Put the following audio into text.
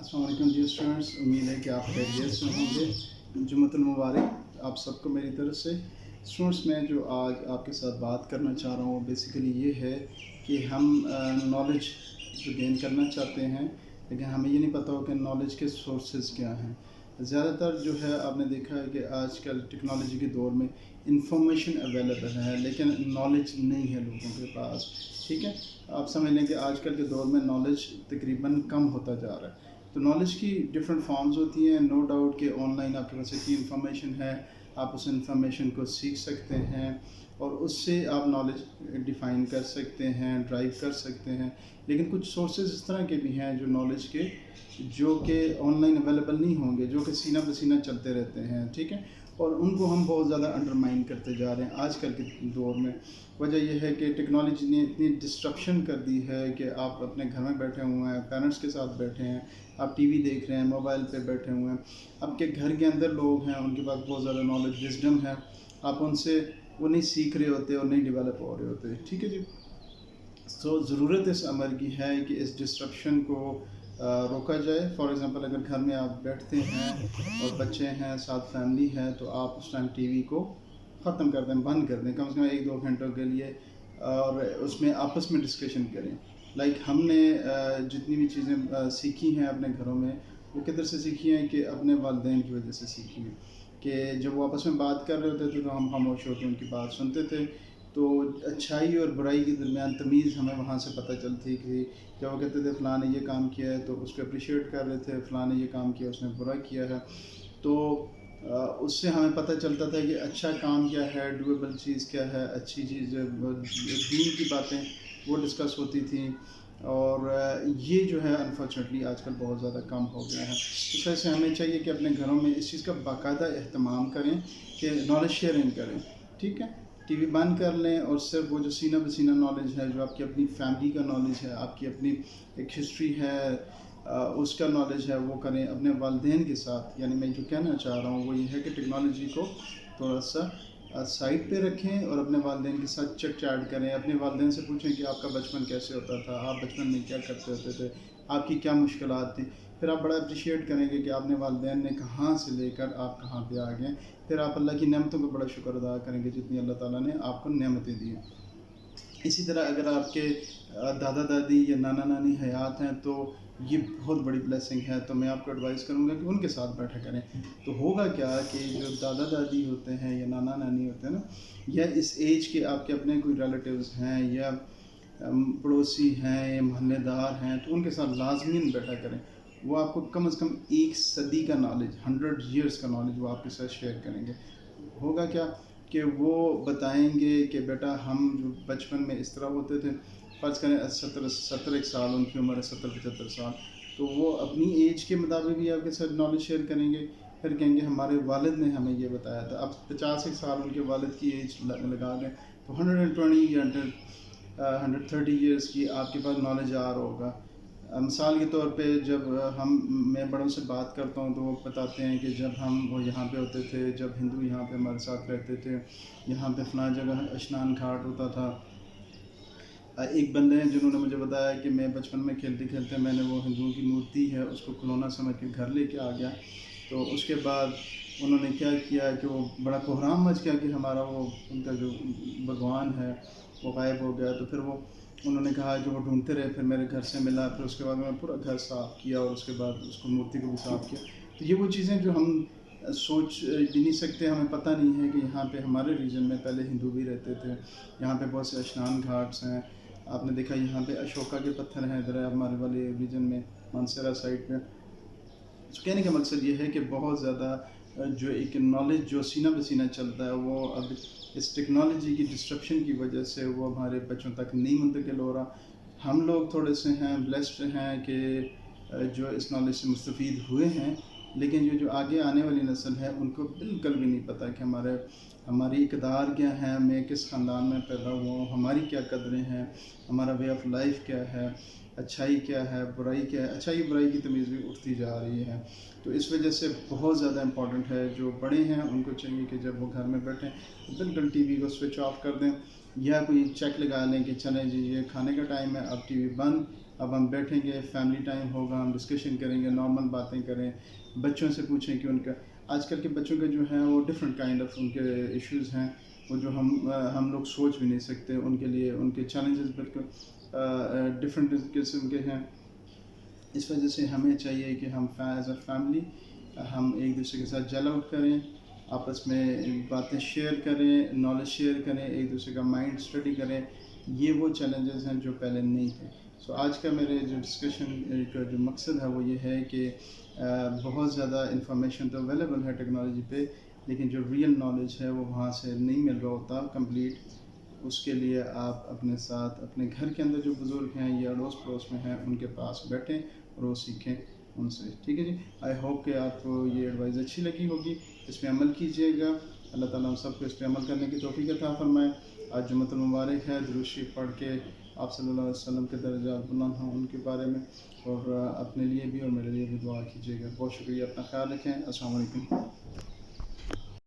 अस्सलाम वालेकुम dear students, उम्मीद है कि आप खैरियत से होंगे। जुम्मतुल मुबारक आप सबको मेरी तरफ से। स्टूडेंट्स, मैं जो आज आपके साथ बात करना चाह रहा हूँ बेसिकली ये है कि हम नॉलेज जो गेन करना चाहते हैं, लेकिन हमें ये नहीं पता हो कि नॉलेज के सोर्सेज क्या हैं। ज़्यादातर जो है आपने देखा है कि आजकल टेक्नोलॉजी के दौर में इंफॉर्मेशन अवेलेबल है, लेकिन नॉलेज नहीं है लोगों के पास। ठीक है, आप समझ लें कि आजकल के दौर में नॉलेज तकरीबन कम होता जा रहा है। तो नॉलेज की डिफरेंट फॉर्म्स होती हैं। नो डाउट कि ऑनलाइन आपके पास इतनी इंफॉर्मेशन है, आप उस इंफॉर्मेशन को सीख सकते हैं और उससे आप नॉलेज डिफ़ाइन कर सकते हैं, ड्राइव कर सकते हैं। लेकिन कुछ सोर्सेज इस तरह के भी हैं जो नॉलेज के, जो कि ऑनलाइन अवेलेबल नहीं होंगे, जो कि सीना बसीना चलते रहते हैं। ठीक है, और उनको हम बहुत ज़्यादा अंडरमाइन करते जा रहे हैं आजकल के दौर में। वजह यह है कि टेक्नोलॉजी ने इतनी डिस्ट्रप्शन कर दी है कि आप अपने घर में बैठे हुए हैं, पेरेंट्स के साथ बैठे हैं, आप टीवी देख रहे हैं, मोबाइल पे बैठे हुए हैं। आपके घर के अंदर लोग हैं, उनके पास बहुत ज़्यादा नॉलेज विजडम है, आप उनसे वो नहीं सीख रहे होते और नहीं डेवलप हो रहे होते। ठीक है जी। तो ज़रूरत इस अमर की है कि इस डिस्ट्रप्शन को रोका जाए। फॉर एग्ज़ाम्पल, अगर घर में आप बैठते हैं और बच्चे हैं, साथ फैमिली है, तो आप उस टाइम टीवी को ख़त्म कर दें, बंद कर दें कम से कम 1-2 घंटों के लिए, और उसमें आपस में डिस्कशन करें। लाइक हमने जितनी भी चीज़ें सीखी हैं अपने घरों में, वो किधर से सीखी हैं कि अपने वालिदैन की वजह से सीखी हैं। कि जब वो आपस में बात कर रहे होते थे तो हम खामोश होकर उनकी बात सुनते थे। तो अच्छाई और बुराई के दरमियान तमीज़ हमें वहाँ से पता चलती कि जब वो कहते थे फ़लाँ ने ये काम किया है तो उसको अप्रिशिएट कर रहे थे, फ़लाँ ने ये काम किया उसने बुरा किया है। तो उससे हमें पता चलता था कि अच्छा काम क्या है, डूएबल चीज़ क्या है, अच्छी चीज़ दीन की बातें वो डिस्कस होती थी। और ये जो है अनफॉर्चुनेटली आजकल बहुत ज़्यादा कम हो गया है। इस वजह से हमें चाहिए कि अपने घरों में इस चीज़ का बाकायदा एहतमाम करें कि नॉलेज शेयरिंग करें। ठीक है, टीवी बंद कर लें और सिर्फ वो जो सीना बसीना नॉलेज है, जो आपकी अपनी फैमिली का नॉलेज है, आपकी अपनी एक हिस्ट्री है, उसका नॉलेज है, वो करें अपने वालिदैन के साथ। यानी मैं जो कहना चाह रहा हूँ वो ये है कि टेक्नोलॉजी को थोड़ा सा साइड पे रखें और अपने वालिदैन के साथ चिट चैट करें। अपने वालिदैन से पूछें कि आपका बचपन कैसे होता था, आप बचपन में क्या करते होते थे, आपकी क्या मुश्किलात थी। फिर आप बड़ा अप्रिशिएट करेंगे कि आपने वालिदैन ने कहाँ से लेकर आप कहाँ पे आ गए। फिर आप अल्लाह की नेमतों का बड़ा शुक्र अदा करेंगे जितनी अल्लाह ताला ने आपको नेमतें दी हैं। इसी तरह अगर आपके दादा दादी या नाना नानी हयात हैं तो ये बहुत बड़ी ब्लेसिंग है। तो मैं आपको एडवाइस करूँगा कि उनके साथ बैठा करें। तो होगा क्या कि जो दादा दादी होते हैं या नाना नानी होते हैं ना, या इस एज के आपके अपने कोई रिलेटिव्स हैं या पड़ोसी हैं या मोहल्लेदार हैं, तो उनके साथ लाजमीन बैठा करें। वो आपको कम से कम 1 सदी का नॉलेज, 100 ईयर्स का नॉलेज वो आपके साथ शेयर करेंगे। होगा क्या कि वो बताएंगे कि बेटा हम जो बचपन में इस तरह होते थे। फ़र्ज़ करें 70 साल उनकी उम्र है, 70-75 साल, तो वो अपनी एज के मुताबिक भी आपके साथ नॉलेज शेयर करेंगे। फिर कहेंगे हमारे वालिद ने हमें ये बताया था। अब 50 साल उनके वालिद की एज लगा दें तो 120 या 130 ईयर्स की आपके पास नॉलेज आ रहा होगा। मिसाल के तौर पे जब मैं बड़ों से बात करता हूँ तो वो बताते हैं कि जब हम वो यहाँ पे होते थे, जब हिंदू यहाँ पे हमारे साथ रहते थे, यहाँ पे फ़लाँ जगह स्नान घाट होता था। एक बंदे हैं जिन्होंने मुझे बताया कि मैं बचपन में खेलते खेलते मैंने वो हिंदुओं की मूर्ति है उसको खिलौना समझ के घर लेके आ गया। तो उसके बाद उन्होंने क्या किया कि वो बड़ा कोहराम मच गया कि हमारा वो उनका जो भगवान है वो गायब हो गया। तो फिर वो उन्होंने कहा कि वो ढूंढते रहे, फिर मेरे घर से मिला, फिर उसके बाद मैंने पूरा घर साफ़ किया और उसके बाद उसको मूर्ति को भी साफ़ किया। तो ये वो चीज़ें जो हम सोच भी नहीं सकते, हमें पता नहीं है कि यहाँ पे हमारे रीजन में पहले हिंदू भी रहते थे। यहाँ पे बहुत से स्नान घाट्स हैं। आपने देखा यहाँ पे अशोका के पत्थर हैं, इधर हमारे वाले रीजन में मानसरा साइड पे। तो कहने का मकसद ये है कि बहुत ज़्यादा जो एक नॉलेज जो सीना बसीना चलता है वो अब इस टेक्नोलॉजी की डिस्ट्रप्शन की वजह से वो हमारे बच्चों तक नहीं मुंतकिल हो रहा। हम लोग थोड़े से हैं ब्लेस्ड हैं कि जो इस नॉलेज से मुस्तफ़ीद हुए हैं, लेकिन ये जो आगे आने वाली नस्ल है उनको बिल्कुल भी नहीं पता कि हमारी इक़दार क्या है, मैं किस ख़ानदान में पैदा हुआ हूँ, हमारी क्या कदरें हैं, हमारा वे ऑफ़ लाइफ क्या है, अच्छाई क्या है, बुराई क्या है। अच्छाई बुराई की तमीज़ भी उठती जा रही है। तो इस वजह से बहुत ज़्यादा इम्पॉर्टेंट है, जो बड़े हैं उनको चाहिए कि जब वो घर में बैठें तो बिल्कुल टीवी को स्विच ऑफ कर दें या कोई चेक लगा लें कि चलें जी ये खाने का टाइम है, अब टीवी बंद, اب ہم بیٹھیں گے، فیملی ٹائم ہوگا، ہم ڈسکشن کریں گے، نارمل باتیں کریں، بچوں سے پوچھیں کہ ان کا آج کل کے بچوں کے جو ہیں وہ ڈفرینٹ کائنڈ آف ان کے ایشوز ہیں، وہ جو ہم لوگ سوچ بھی نہیں سکتے، ان کے لیے ان کے چیلنجز بالکل ڈفرینٹ قسم کے ہیں۔ اس وجہ سے ہمیں چاہیے کہ ہم ایز اے فیملی ہم ایک دوسرے کے ساتھ جل آؤٹ کریں، آپس میں باتیں شیئر کریں، نالج شیئر کریں، ایک دوسرے کا مائنڈ اسٹڈی کریں۔ یہ وہ چیلنجز ہیں جو پہلے نہیں تھے۔ سو آج کا میرے جو ڈسکشن کا جو مقصد ہے وہ یہ ہے کہ بہت زیادہ انفارمیشن تو اویلیبل ہے ٹیکنالوجی پہ، لیکن جو ریئل نالج ہے وہ وہاں سے نہیں مل رہا ہوتا کمپلیٹ۔ اس کے لیے آپ اپنے ساتھ اپنے گھر کے اندر جو بزرگ ہیں یا اڑوس پڑوس میں ہیں ان کے پاس بیٹھیں اور وہ سیکھیں ان سے، ٹھیک ہے جی۔ آئی ہوپ کہ آپ کو یہ ایڈوائز اچھی لگی ہوگی، اس پہ عمل کیجیے گا۔ اللہ تعالیٰ ہم سب کو اس پہ عمل کرنے کی توفیق عطا فرمائے۔ آج جمعۃ المبارک ہے، درود شریف پڑھ کے آپ صلی اللہ علیہ وسلم کے درجات بلند ہوں ان کے بارے میں، اور اپنے لیے بھی اور میرے لیے بھی دعا کیجیے گا۔ بہت شکریہ، اپنا خیال رکھیں، السلام علیکم۔